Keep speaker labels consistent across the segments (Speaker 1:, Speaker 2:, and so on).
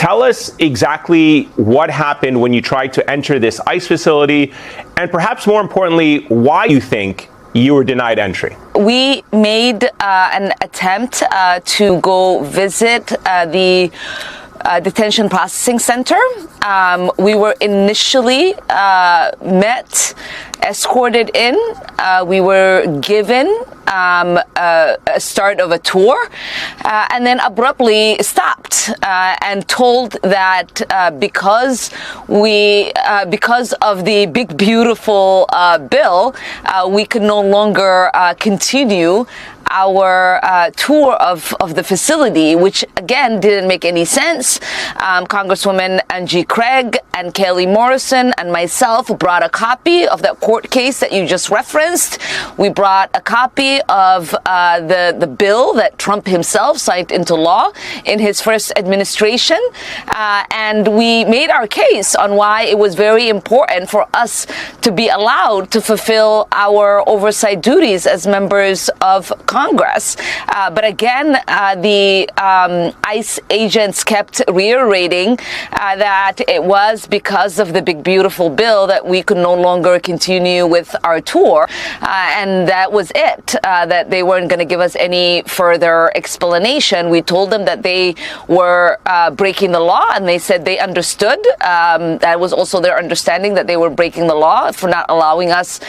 Speaker 1: Tell us exactly what happened when you tried to enter this ICE facility, and perhaps more importantly, why you think you were denied entry.
Speaker 2: We made an attempt to go visit the detention processing center. We were initially met, escorted in. We were given a start of a tour, and then abruptly stopped and told that because of the big beautiful bill, we could no longer continue our tour of the facility, which again didn't make any sense. Congresswoman Angie Craig and Kelly Morrison and myself brought a copy of that court case that you just referenced. We brought a copy of the bill that Trump himself signed into law in his first administration, and we made our case on why it was very important for us to be allowed to fulfill our oversight duties as members of Congress. But again, the ICE agents kept reiterating that it was because of the big beautiful bill that we could no longer continue with our tour, and that was it, that they weren't going to give us any further explanation. We told them that they were breaking the law, and they said they understood. That was also their understanding, that they were breaking the law for not allowing us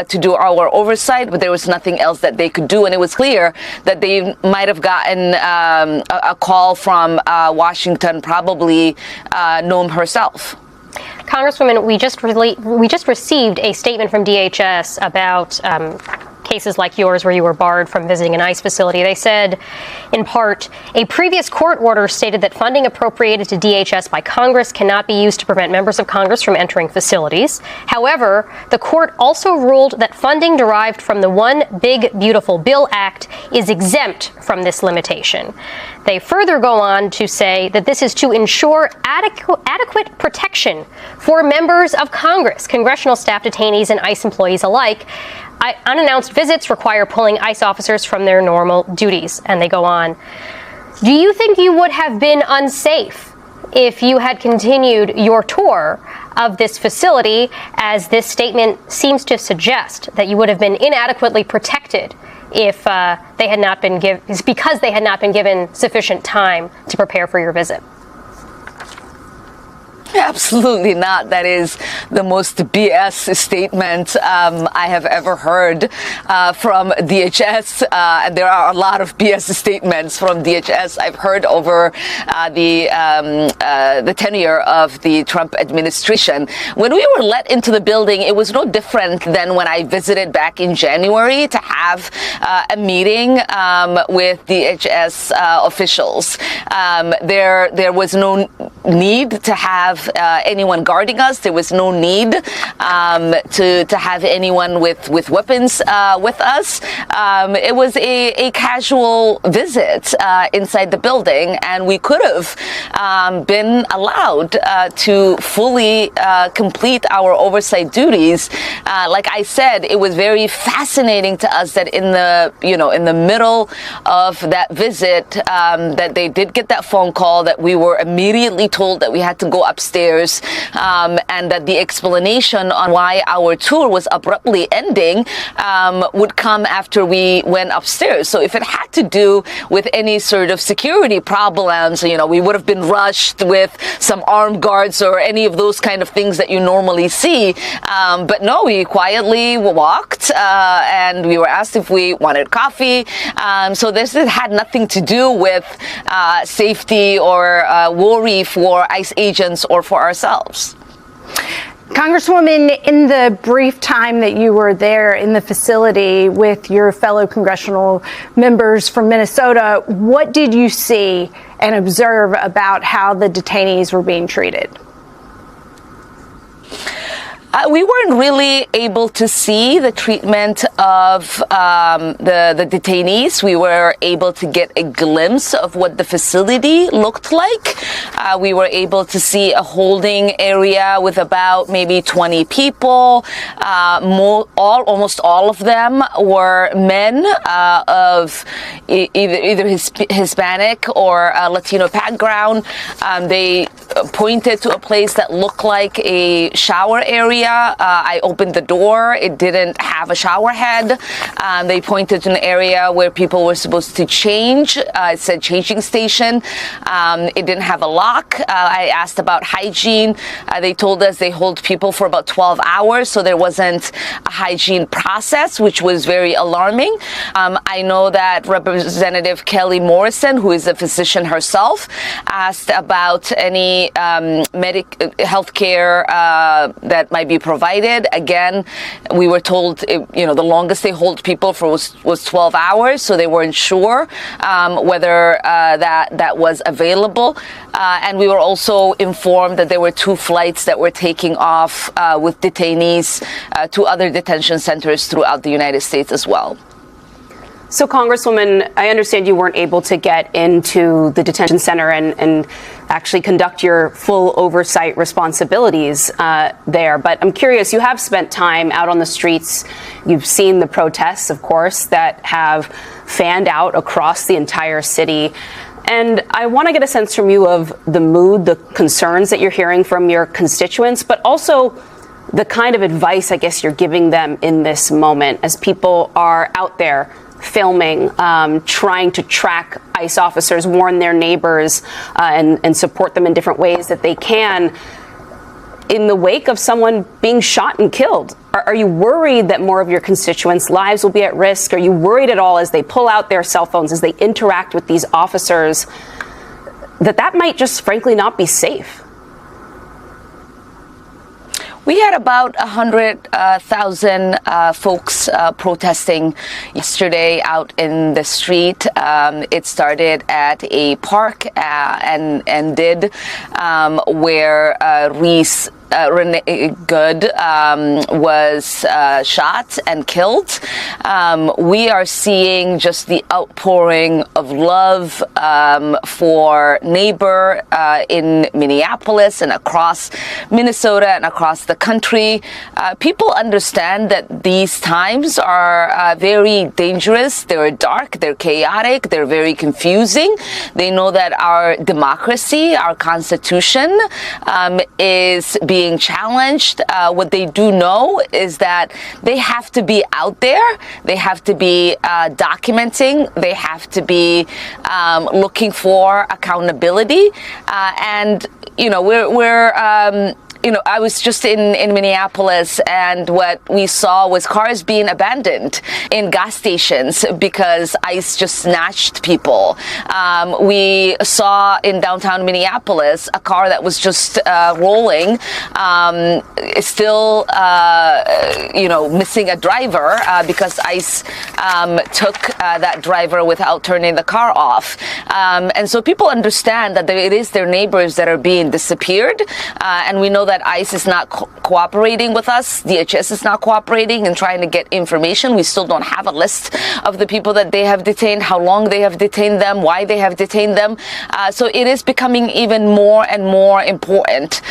Speaker 2: to do our oversight, but there was nothing else that they could do, and it was clear that they might have gotten a call from Washington, probably Noam herself.
Speaker 3: Congresswoman, we just received a statement from DHS about cases like yours where you were barred from visiting an ICE facility. They said, in part, a previous court order stated that funding appropriated to DHS by Congress cannot be used to prevent members of Congress from entering facilities. However, the court also ruled that funding derived from the One Big Beautiful Bill Act is exempt from this limitation. They further go on to say that this is to ensure adequate protection for members of Congress, congressional staff, detainees, and ICE employees alike. Unannounced visits require pulling ICE officers from their normal duties, and they go on. Do you think you would have been unsafe if you had continued your tour of this facility, as this statement seems to suggest that you would have been inadequately protected if they had not been because they had not been given sufficient time to prepare for your visit?
Speaker 2: Absolutely not. That is the most BS statement I have ever heard from DHS. And there are a lot of BS statements from DHS I've heard over the tenure of the Trump administration. When we were let into the building, it was no different than when I visited back in January to have a meeting with DHS officials. There was no need to have anyone guarding us. There was no need to have anyone with weapons with us. It was a casual visit inside the building, and we could have been allowed to fully complete our oversight duties. Like I said, it was very fascinating to us that in the middle of that visit, that they did get that phone call, that we were immediately told that we had to go upstairs, and that the explanation on why our tour was abruptly ending would come after we went upstairs. So if it had to do with any sort of security problems, we would have been rushed with some armed guards or any of those kind of things that you normally see. But no, we quietly walked, and we were asked if we wanted coffee. So this had nothing to do with safety or worry for ICE agents or for ourselves.
Speaker 4: Congresswoman, in the brief time that you were there in the facility with your fellow congressional members from Minnesota, what did you see and observe about how the detainees were being treated?
Speaker 2: We weren't really able to see the treatment of the detainees. We were able to get a glimpse of what the facility looked like. We were able to see a holding area with about maybe 20 people. Almost all of them were men of either Hispanic or Latino background. They pointed to a place that looked like a shower area. I opened the door. It didn't have a shower head. They pointed to an area where people were supposed to change. It said changing station. It didn't have a lock. I asked about hygiene. They told us they hold people for about 12 hours, so there wasn't a hygiene process, which was very alarming. I know that Representative Kelly Morrison, who is a physician herself, asked about any health care that might be provided. Again, we were told, the longest they hold people for was 12 hours, so they weren't sure whether that was available. And we were also informed that there were 2 flights that were taking off with detainees to other detention centers throughout the United States as well.
Speaker 5: So, Congresswoman, I understand you weren't able to get into the detention center and actually conduct your full oversight responsibilities there. But I'm curious, you have spent time out on the streets. You've seen the protests, of course, that have fanned out across the entire city. And I want to get a sense from you of the mood, the concerns that you're hearing from your constituents, but also the kind of advice, I guess, you're giving them in this moment as people are out there filming, trying to track ICE officers, warn their neighbors, and support them in different ways that they can in the wake of someone being shot and killed. Are you worried that more of your constituents' lives will be at risk? Are you worried at all as they pull out their cell phones, as they interact with these officers, that might just frankly not be safe?
Speaker 2: We had about 100,000 folks protesting yesterday out in the street. It started at a park and ended where Reese Good was shot and killed. We are seeing just the outpouring of love for neighbor in Minneapolis and across Minnesota and across the country. People understand that these times are very dangerous. They're dark, they're chaotic, they're very confusing. They know that our democracy, our Constitution is being challenged. What they do know is that they have to be out there. They have to be documenting. They have to be looking for accountability. I was just in Minneapolis, and what we saw was cars being abandoned in gas stations because ICE just snatched people. We saw in downtown Minneapolis a car that was just rolling, still missing a driver because ICE took that driver without turning the car off. And so people understand that it is their neighbors that are being disappeared, and we know that ICE is not cooperating with us. DHS is not cooperating and trying to get information. We still don't have a list of the people that they have detained, how long they have detained them, why they have detained them. So it is becoming even more and more important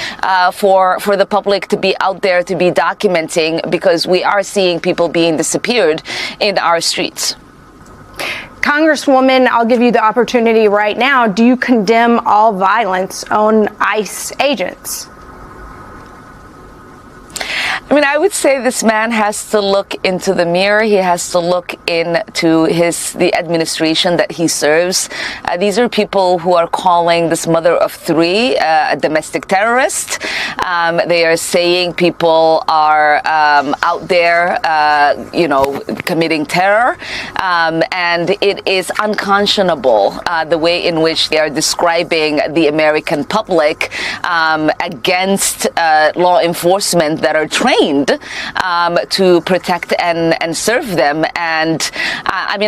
Speaker 2: for the public to be out there, to be documenting, because we are seeing people being disappeared in our streets.
Speaker 4: Congresswoman, I'll give you the opportunity right now. Do you condemn all violence on ICE agents?
Speaker 2: I mean, I would say this man has to look into the mirror. He has to look into the administration that he serves. These are people who are calling this mother of three a domestic terrorist. They are saying people are out there, committing terror. And it is unconscionable the way in which they are describing the American public against law enforcement that are trained to protect and serve them. And I'm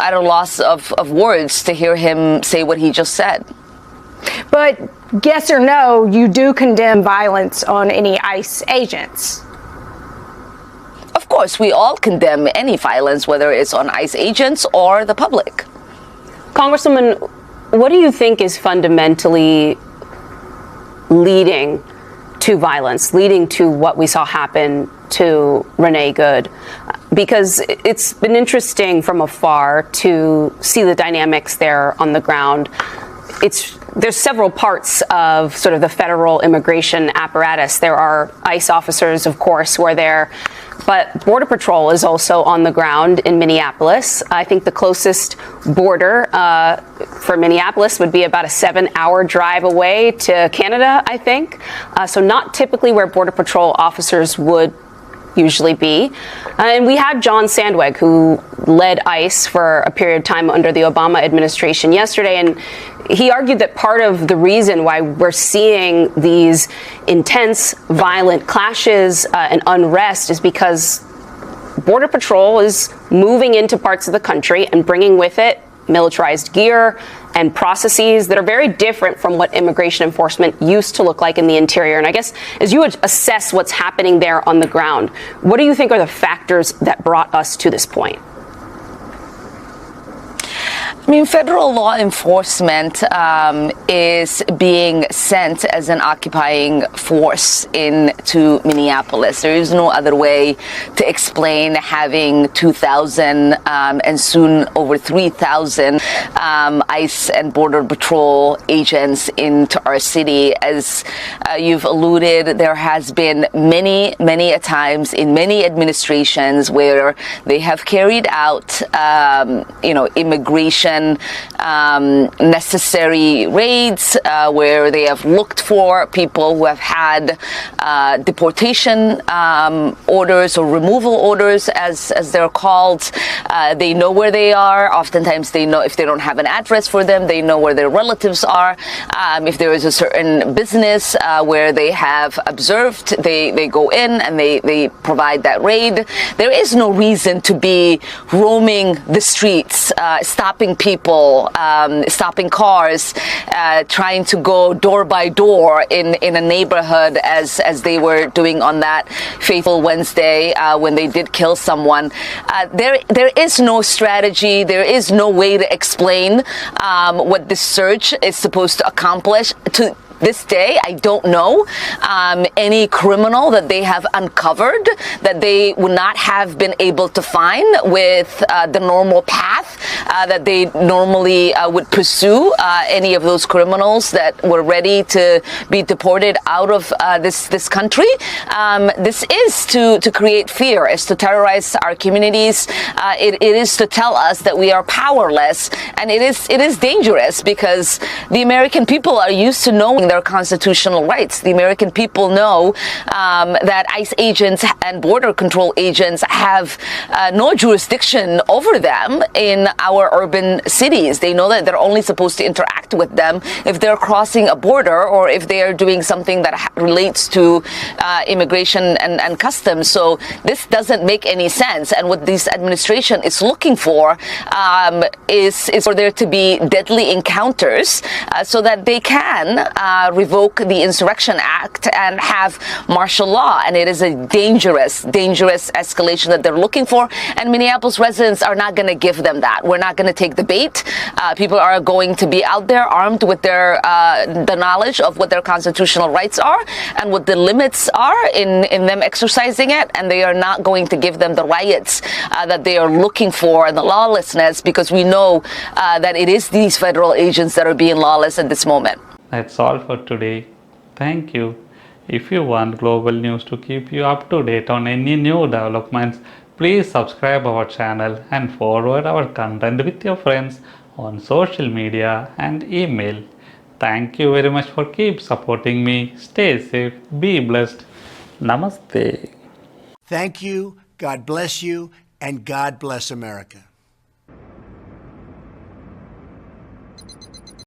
Speaker 2: at a loss of words to hear him say what he just said.
Speaker 4: But yes or no, you do condemn violence on any ICE agents?
Speaker 2: Of course, we all condemn any violence, whether it's on ICE agents or the public.
Speaker 5: Congresswoman, what do you think is fundamentally leading to violence, leading to what we saw happen to Renee Good? Because it's been interesting from afar to see the dynamics there on the ground. There's several parts of sort of the federal immigration apparatus. There are ICE officers, of course, who are there, but Border Patrol is also on the ground in Minneapolis. I think the closest border for Minneapolis would be about a 7-hour drive away to Canada, I think. So not typically where Border Patrol officers would usually be. And we had John Sandweg, who led ICE for a period of time under the Obama administration yesterday, and he argued that part of the reason why we're seeing these intense, violent clashes and unrest is because Border Patrol is moving into parts of the country and bringing with it militarized gear and processes that are very different from what immigration enforcement used to look like in the interior. And I guess as you would assess what's happening there on the ground, what do you think are the factors that brought us to this point?
Speaker 2: I mean, federal law enforcement is being sent as an occupying force into Minneapolis. There is no other way to explain having 2,000 and soon over 3,000 ICE and Border Patrol agents into our city. As you've alluded, there has been many a times in many administrations where they have carried out, immigration necessary raids where they have looked for people who have had deportation orders or removal orders, as they're called. They know where they are. Oftentimes they know if they don't have an address for them, they know where their relatives are. If there is a certain business where they have observed, they go in and they provide that raid. There is no reason to be roaming the streets, stopping people, stopping cars, trying to go door by door in a neighborhood as they were doing on that fateful Wednesday when they did kill someone. There is no strategy. There is no way to explain what this surge is supposed to accomplish. To this day, I don't know any criminal that they have uncovered that they would not have been able to find with the normal path that they normally would pursue any of those criminals that were ready to be deported out of this country. This is to create fear, is to terrorize our communities. It is to tell us that we are powerless, and it is dangerous because the American people are used to knowing their constitutional rights. The American people know that ICE agents and border control agents have no jurisdiction over them in our urban cities. They know that they're only supposed to interact with them if they're crossing a border or if they are doing something that relates to immigration and customs. So this doesn't make any sense. And what this administration is looking for is for there to be deadly encounters so that they can revoke the Insurrection Act and have martial law. And it is a dangerous escalation that they're looking for. And Minneapolis residents are not going to give them that. We're not going to take the bait. People are going to be out there armed with the knowledge of what their constitutional rights are and what the limits are in them exercising it. And they are not going to give them the riots that they are looking for and the lawlessness, because we know that it is these federal agents that are being lawless at this moment.
Speaker 6: That's all for today. Thank you. If you want global news to keep you up to date on any new developments, please subscribe our channel and forward our content with your friends on social media and email. Thank you very much for keep supporting me. Stay safe, be blessed. Namaste.
Speaker 7: Thank you, God bless you, and God bless America.